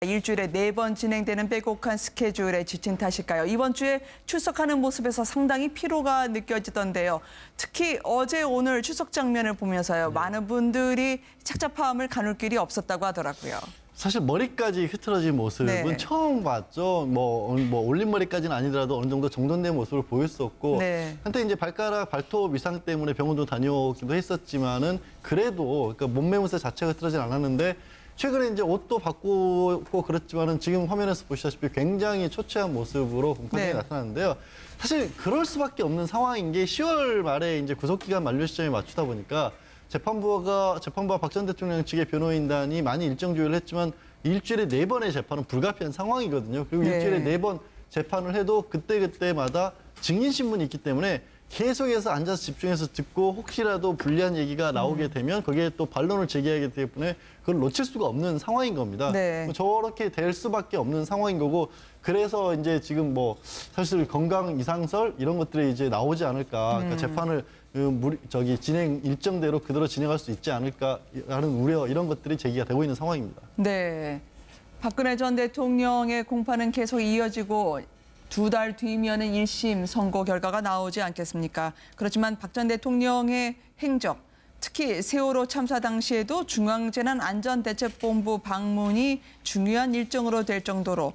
일주일에 4번 진행되는 빼곡한 스케줄에 지친 탓일까요? 이번 주에 출석하는 모습에서 상당히 피로가 느껴지던데요. 특히 어제 오늘 출석 장면을 보면서요. 많은 분들이 착잡함을 가눌 길이 없었다고 하더라고요. 사실 머리까지 흐트러진 모습은 처음 봤죠. 뭐 올림머리까지는 아니더라도 어느 정도 정돈된 모습을 보였었고 한때 이제 발톱 이상 때문에 병원도 다녀오기도 했었지만은 그래도 그러니까 몸매무새 자체가 흐트러지진 않았는데 최근에 이제 옷도 바꾸고 그렇지만은 지금 화면에서 보시다시피 굉장히 초췌한 모습으로 공판장에 나타났는데요. 사실 그럴 수밖에 없는 상황인 게 10월 말에 이제 구속기간 만료 시점에 맞추다 보니까 재판부와 박 전 대통령 측의 변호인단이 많이 일정 조율을 했지만 일주일에 4번의 재판은 불가피한 상황이거든요. 그리고 일주일에 4번 재판을 해도 그때마다 증인신문이 있기 때문에 계속해서 앉아서 집중해서 듣고 혹시라도 불리한 얘기가 나오게 되면 거기에 또 반론을 제기하기 때문에 그걸 놓칠 수가 없는 상황인 겁니다. 저렇게 될 수밖에 없는 상황인 거고 그래서 이제 지금 뭐 사실 건강 이상설 이런 것들이 이제 나오지 않을까. 그러니까 재판을 진행 일정대로 그대로 진행할 수 있지 않을까 하는 우려 이런 것들이 제기가 되고 있는 상황입니다. 네. 박근혜 전 대통령의 공판은 계속 이어지고 2달 뒤면은 1심 선고 결과가 나오지 않겠습니까? 그렇지만 박 전 대통령의 행적, 특히 세월호 참사 당시에도 중앙재난안전대책본부 방문이 중요한 일정으로 될 정도로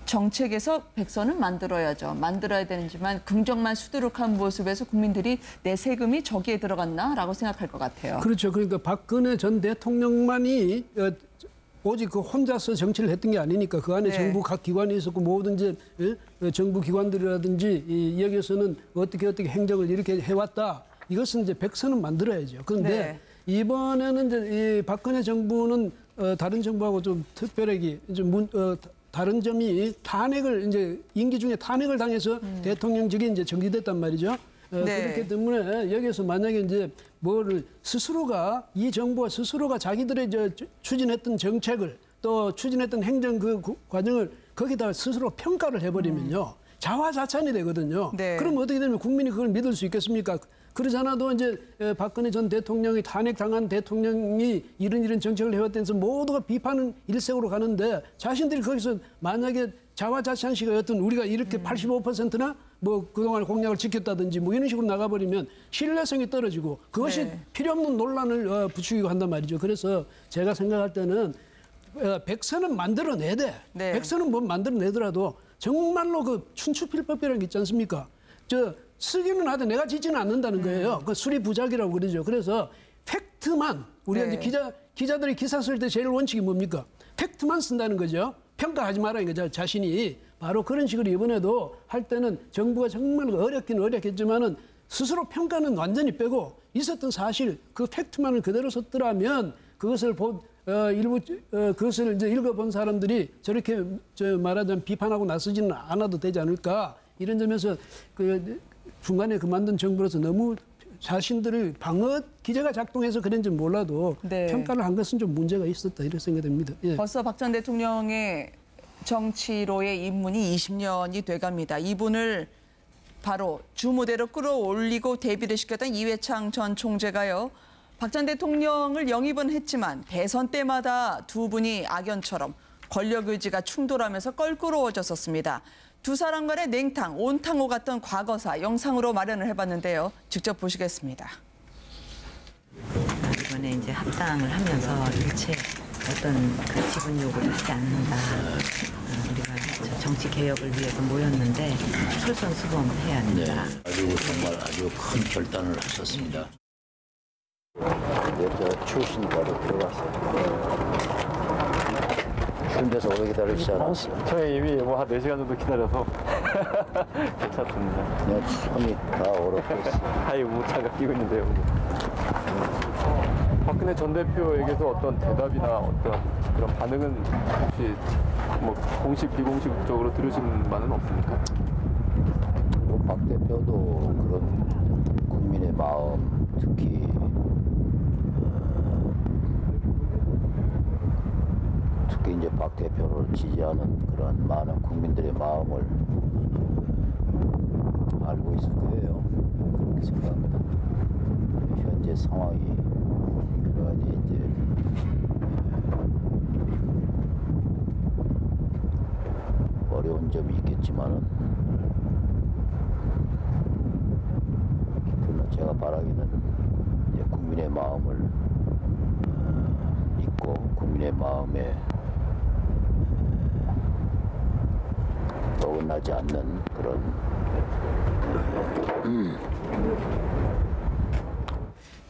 정책에서 백선은 만들어야죠. 만들어야 되는지만 긍정만 수두룩한 모습에서 국민들이 내 세금이 저기에 들어갔나라고 생각할 것 같아요. 그렇죠. 그러니까 박근혜 전 대통령만이 오직 그 혼자서 정치를 했던 게 아니니까 그 안에 정부 각 기관이 있었고 모든 이제 정부 기관들이라든지 여기에서는 어떻게 행정을 이렇게 해왔다. 이것은 이제 백선은 만들어야죠. 그런데 이번에는 이제 이 박근혜 정부는 다른 정부하고 좀 특별하게 좀 다른 점이 탄핵을 이제 임기 중에 탄핵을 당해서 대통령직이 이제 정지됐단 말이죠. 그렇기 때문에 여기서 만약에 이제 뭐를 스스로가 이 정부가 스스로가 자기들의 추진했던 정책을 또 추진했던 행정 그 과정을 거기다 스스로 평가를 해버리면요 자화자찬이 되거든요. 그럼 어떻게 되면 국민이 그걸 믿을 수 있겠습니까? 그러지 않아도 이제 박근혜 전 대통령이 탄핵당한 대통령이 이런 정책을 해왔다면서 모두가 비판은 일색으로 가는데 자신들이 거기서 만약에 자화자찬식의 어떤 우리가 이렇게 85%나 뭐 그동안 공약을 지켰다든지 뭐 이런 식으로 나가버리면 신뢰성이 떨어지고 그것이 필요 없는 논란을 부추기고 한단 말이죠. 그래서 제가 생각할 때는 백선은 만들어내야 돼. 백선은 뭐 만들어내더라도 정말로 그 춘추필법이라는 게 있지 않습니까? 쓰기는 하되 내가 짓지는 않는다는 거예요. 그 수리부작이라고 그러죠. 그래서 팩트만 우리가 이제 기자들이 기사 쓸 때 제일 원칙이 뭡니까? 팩트만 쓴다는 거죠. 평가하지 말아요. 그러니까 자신이 바로 그런 식으로 이번에도 할 때는 정부가 정말 어렵긴 어렵겠지만은 스스로 평가는 완전히 빼고 있었던 사실 그 팩트만을 그대로 썼더라면 그것을 그것을 이제 읽어본 사람들이 저렇게 말하자면 비판하고 나서지는 않아도 되지 않을까 이런 점에서 그 중간에 그만둔 정부로서 너무 자신들을 방어 기제가 작동해서 그런지 몰라도 평가를 한 것은 좀 문제가 있었다 이런 생각이 듭니다. 벌써 박 전 대통령의 정치로의 입문이 20년이 돼갑니다. 이분을 바로 주무대로 끌어올리고 데뷔를 시켰던 이회창 전 총재가요. 박 전 대통령을 영입은 했지만 대선 때마다 두 분이 악연처럼 권력 의지가 충돌하면서 껄끄러워졌었습니다. 두 사람 간의 냉탕, 온탕호 같던 과거사 영상으로 마련을 해봤는데요. 직접 보시겠습니다. 이번에 이제 합당을 하면서 일체 어떤 그 지분 요구를 하지 않는다. 우리가 정치 개혁을 위해서 모였는데 솔선수범해야 한다. 정말 아주 큰 결단을 하셨습니다. 저 출신 바로 들어갔어요. 군대에서 오래 기다리지 않았어요. 저희 이미 뭐 한 4시간 정도 기다려서 괜찮습니다. 그냥 손이 다 얼었겠어요. 하이 우차가 끼고 있는데요. 박근혜 전 대표에게서 어떤 대답이나 어떤 그런 반응은 혹시 뭐 공식 비공식적으로 들으신 바는 없습니까? 박 대표도 그런 국민의 마음, 특히 이제 박 대표를 지지하는 그런 많은 국민들의 마음을 알고 있을 거예요. 그렇게 생각합니다. 현재 상황이 여러 가지 이제 점이 있겠지만은 그러나 제가 바라기는 이제 국민의 마음을 믿고 국민의 마음에 어긋나지 않는 그런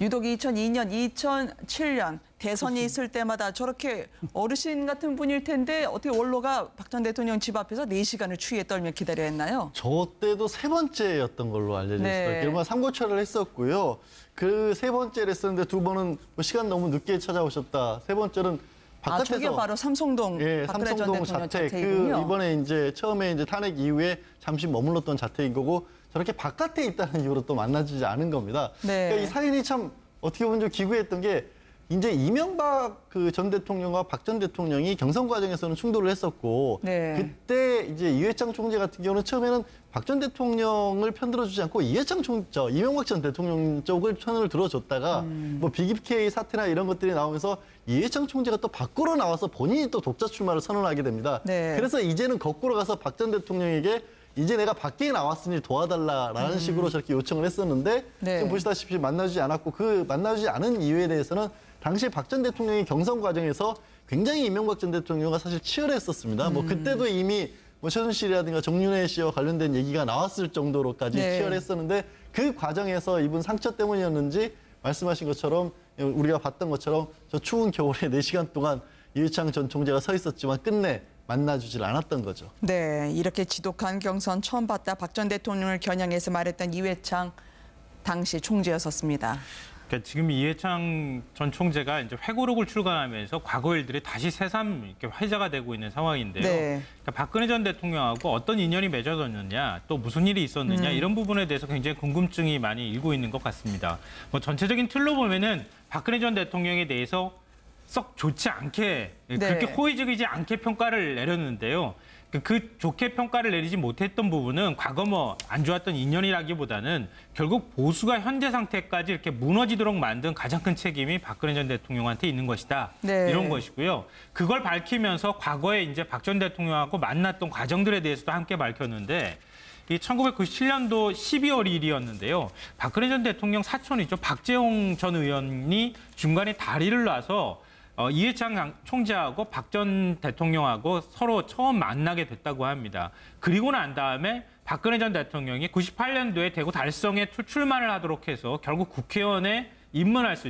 유독 2002년, 2007년 대선이 있을 때마다 저렇게 어르신 같은 분일 텐데 어떻게 원로가 박 전 대통령 집 앞에서 4시간을 추위에 떨며 기다려야 했나요? 저 때도 3번째였던 걸로 알려져 있어요. 네. 그러면 삼고초를 했었고요. 그 3번째를 했었는데 2번은 뭐 시간 너무 늦게 찾아오셨다. 3번째는 바깥에서 저게 바로 삼성동 예, 박근혜 전 삼성동 대통령 자택. 자택이군요. 이번에 이제 처음에 이제 탄핵 이후에 잠시 머물렀던 자택인 거고 저렇게 바깥에 있다는 이유로 또 만나지지 않은 겁니다. 네. 그러니까 이 사연이 참 어떻게 보면 좀 기구했던 게 이제 이명박 그 전 대통령과 박 전 대통령이 경선 과정에서는 충돌을 했었고 네. 그때 이제 이회창 총재 같은 경우는 처음에는 박 전 대통령을 편들어주지 않고 이명박 전 대통령 쪽을 편을 들어줬다가 뭐 BBK 사태나 이런 것들이 나오면서 이회창 총재가 또 밖으로 나와서 본인이 또 독자 출마를 선언하게 됩니다. 네. 그래서 이제는 거꾸로 가서 박 전 대통령에게 이제 내가 밖에 나왔으니 도와달라라는 식으로 저렇게 요청을 했었는데 네. 지금 보시다시피 만나주지 않았고 그 만나주지 않은 이유에 대해서는 당시 박 전 대통령이 경선 과정에서 굉장히 이명박 전 대통령과 사실 치열했었습니다. 뭐 그때도 이미 뭐 최순실이라든가 정윤회 씨와 관련된 얘기가 나왔을 정도로까지 네. 치열했었는데 그 과정에서 입은 상처 때문이었는지 말씀하신 것처럼 우리가 봤던 것처럼 저 추운 겨울에 4시간 동안 이회창 전 총재가 서 있었지만 끝내 만나주질 않았던 거죠. 네, 이렇게 지독한 경선 처음 봤다. 박 전 대통령을 겨냥해서 말했던 이회창 당시 총재였었습니다. 그러니까 지금 이회창 전 총재가 이제 회고록을 출간하면서 과거 일들이 다시 새삼 이렇게 회자가 되고 있는 상황인데요. 네. 그러니까 박근혜 전 대통령하고 어떤 인연이 맺어졌느냐, 또 무슨 일이 있었느냐 이런 부분에 대해서 굉장히 궁금증이 많이 일고 있는 것 같습니다. 뭐 전체적인 틀로 보면은 박근혜 전 대통령에 대해서 썩 좋지 않게 그렇게 호의적이지 않게 평가를 내렸는데요. 그 좋게 평가를 내리지 못했던 부분은 과거 뭐 안 좋았던 인연이라기보다는 결국 보수가 현재 상태까지 이렇게 무너지도록 만든 가장 큰 책임이 박근혜 전 대통령한테 있는 것이다. 네. 이런 것이고요. 그걸 밝히면서 과거에 이제 박 전 대통령하고 만났던 과정들에 대해서도 함께 밝혔는데 이 1997년도 12월 1일이었는데요. 박근혜 전 대통령 사촌이죠. 박재홍 전 의원이 중간에 다리를 놔서 이회창 총재하고 박 전 대통령하고 서로 처음 만나게 됐다고 합니다. 그리고 난 다음에 박근혜 전 대통령이 98년도에 대구 달성에 출마를 하도록 해서 결국 국회의원에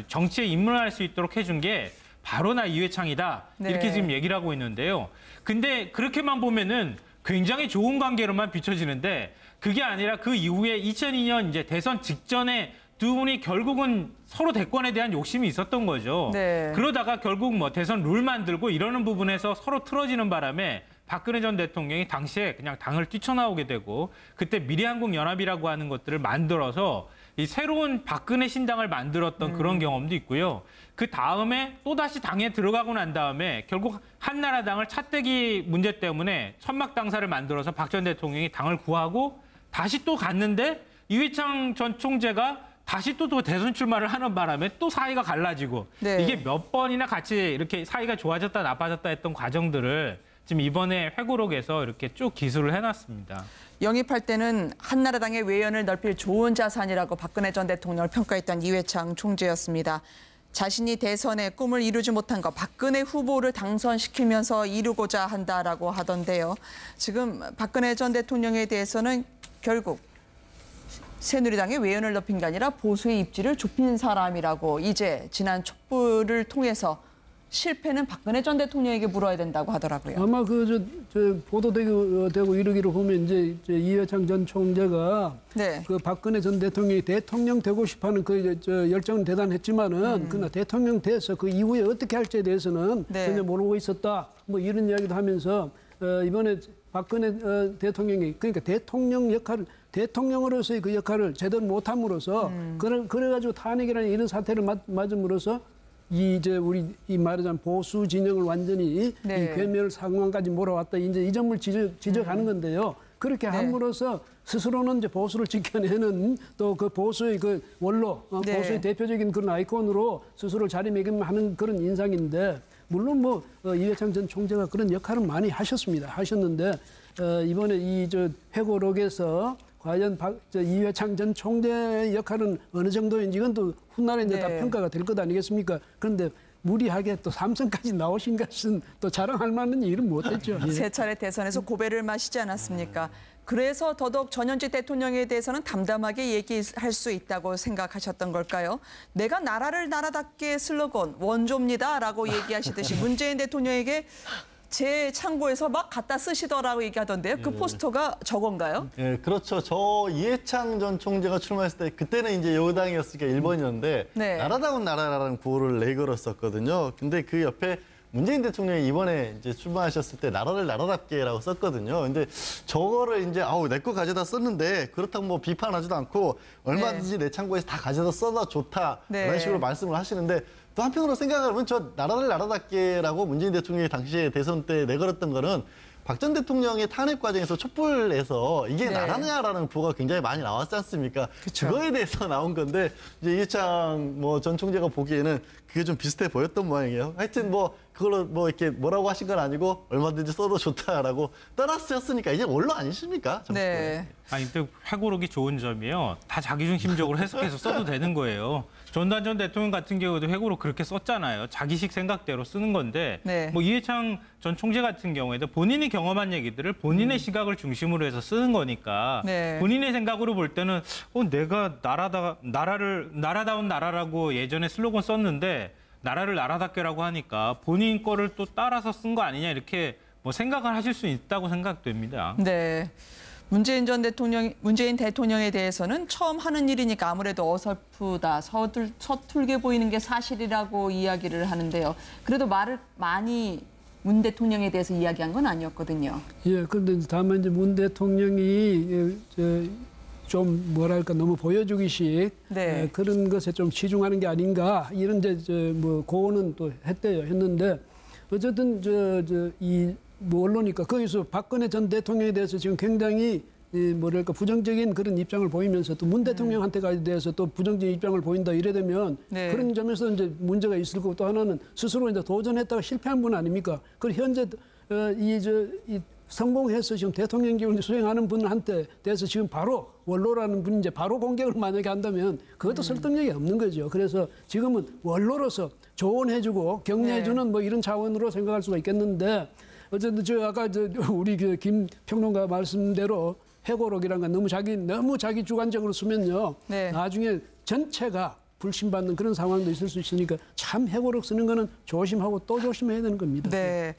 정치에 입문할 수 있도록 해준 게 바로 나 이회창이다. 이렇게 지금 얘기를 하고 있는데요. 근데 그렇게만 보면은 굉장히 좋은 관계로만 비춰지는데 그게 아니라 그 이후에 2002년 이제 대선 직전에 두 분이 결국은 서로 대권에 대한 욕심이 있었던 거죠. 네. 그러다가 결국 뭐 대선 룰 만들고 이러는 부분에서 서로 틀어지는 바람에 박근혜 전 대통령이 당시에 그냥 당을 뛰쳐나오게 되고 그때 미래한국연합이라고 하는 것들을 만들어서 이 새로운 박근혜 신당을 만들었던 그런 경험도 있고요. 그 다음에 또다시 당에 들어가고 난 다음에 결국 한나라당을 차떼기 문제 때문에 천막 당사를 만들어서 박 전 대통령이 당을 구하고 다시 또 갔는데 이회창 전 총재가 다시 또 대선 출마를 하는 바람에 또 사이가 갈라지고 이게 몇 번이나 같이 이렇게 사이가 좋아졌다 나빠졌다 했던 과정들을 지금 이번에 회고록에서 이렇게 쭉 기술을 해놨습니다. 영입할 때는 한나라당의 외연을 넓힐 좋은 자산이라고 박근혜 전 대통령을 평가했던 이회창 총재였습니다. 자신이 대선에 꿈을 이루지 못한 거 박근혜 후보를 당선시키면서 이루고자 한다라고 하던데요. 지금 박근혜 전 대통령에 대해서는 결국 새누리당의 외연을 높인 게 아니라 보수의 입지를 좁힌 사람이라고 이제 지난 촛불을 통해서 실패는 박근혜 전 대통령에게 물어야 된다고 하더라고요. 아마 저 보도되고 이러기로 보면 이제 이회창 전 총재가 그 박근혜 전 대통령이 대통령 되고 싶어하는 그 열정은 대단했지만은 그러나 대통령 돼서 그 이후에 어떻게 할지에 대해서는 전혀 모르고 있었다. 뭐 이런 이야기도 하면서 이번에 박근혜 대통령이 그러니까 대통령으로서의 그 역할을 제대로 못함으로써 그래가지고 탄핵이라는 이런 사태를 맞음으로써 이제 우리 이 말하자면 보수 진영을 완전히 이 괴멸 상황까지 몰아왔다. 이제 이 점을 지적하는 건데요. 그렇게 함으로써 스스로는 이제 보수를 지켜내는 또 그 보수의 그 원로, 보수의 대표적인 그런 아이콘으로 스스로를 자리매김하는 그런 인상인데 물론 뭐 이회창 전 총재가 그런 역할은 많이 하셨는데 이번에 이 회고록에서 과연 이회창 전 총재의 역할은 어느 정도인지 이건 또 훗날에 이제 다 평가가 될 것 아니겠습니까? 그런데 무리하게 또 삼선까지 나오신 것은 또 자랑할 만한 일은 못했죠. 세 차례 대선에서 고배를 마시지 않았습니까? 그래서 더더욱 전현직 대통령에 대해서는 담담하게 얘기할 수 있다고 생각하셨던 걸까요? 내가 나라를 나라답게 슬로건 원조입니다라고 얘기하시듯이 문재인 대통령에게 제 창고에서 막 갖다 쓰시더라고 얘기하던데요. 그 포스터가 저건가요? 예, 그렇죠. 저 이해창 전 총재가 출마했을 때 그때는 이제 여당이었으니까 1번이었는데 네. 나라다운 나라라는 구호를 내걸었었거든요. 근데 그 옆에 문재인 대통령이 이번에 이제 출마하셨을 때 나라를 나라답게라고 썼거든요. 근데 저거를 이제 내 거 가져다 썼는데 그렇다고 뭐 비판하지도 않고 얼마든지 내 창고에서 다 가져다 써다 좋다 이런 식으로 말씀을 하시는데 또 한편으로 생각하면 저 나라를 나라답게라고 문재인 대통령이 당시에 대선 때 내걸었던 거는 박 전 대통령의 탄핵 과정에서 촛불에서 이게 나라냐라는 구호가 굉장히 많이 나왔지 않습니까? 그쵸. 그거에 대해서 나온 건데 이제 이해창 전 총재가 보기에는 그게 좀 비슷해 보였던 모양이에요. 하여튼 그걸로 이렇게 뭐라고 하신 건 아니고 얼마든지 써도 좋다라고 떠났었으니까 이제 원로 아니십니까? 네. 아니, 근데 회고록이 좋은 점이요. 다 자기중심적으로 해석해서 써도 되는 거예요. 전두환 전 대통령 같은 경우도 회고록 그렇게 썼잖아요. 자기식 생각대로 쓰는 건데 뭐 이해창 전 총재 같은 경우에도 본인이 경험한 얘기들을 본인의 시각을 중심으로 해서 쓰는 거니까 본인의 생각으로 볼 때는 내가 나라다운 나라라고 예전에 슬로건 썼는데 나라를 나라답게라고 하니까 본인 거를 또 따라서 쓴 거 아니냐 이렇게 뭐 생각을 하실 수 있다고 생각됩니다. 네. 문재인 대통령에 대해서는 처음 하는 일이니까 아무래도 어설프다, 서툴게 보이는 게 사실이라고 이야기를 하는데요. 그래도 말을 많이 문 대통령에 대해서 이야기한 건 아니었거든요. 예, 그런데 다만 이제 문 대통령이 좀 뭐랄까 너무 보여주기식 그런 것에 좀 치중하는 게 아닌가 이런 고언은 또 했는데 어쨌든 이 언론이니까 거기서 박근혜 전 대통령에 대해서 지금 굉장히 뭐랄까 부정적인 그런 입장을 보이면서 또 문 대통령한테까지 대해서 또 부정적인 입장을 보인다 이래 되면 그런 점에서 이제 문제가 있을 거고 또 하나는 스스로 이제 도전했다가 실패한 분 아닙니까? 그리고 현재 이 성공해서 지금 대통령 기운을 수행하는 분한테 대해서 지금 바로 원로라는 분이 이제 바로 공격을 만약에 한다면 그것도 설득력이 없는 거죠. 그래서 지금은 원로로서 조언해주고 격려해주는 뭐 이런 차원으로 생각할 수가 있겠는데 어쨌든 아까 우리 김 평론가 말씀대로 회고록이란 건 너무 자기 주관적으로 쓰면요. 나중에 전체가 불신받는 그런 상황도 있을 수 있으니까 참 회고록 쓰는 거는 조심하고 또 조심해야 되는 겁니다. 네.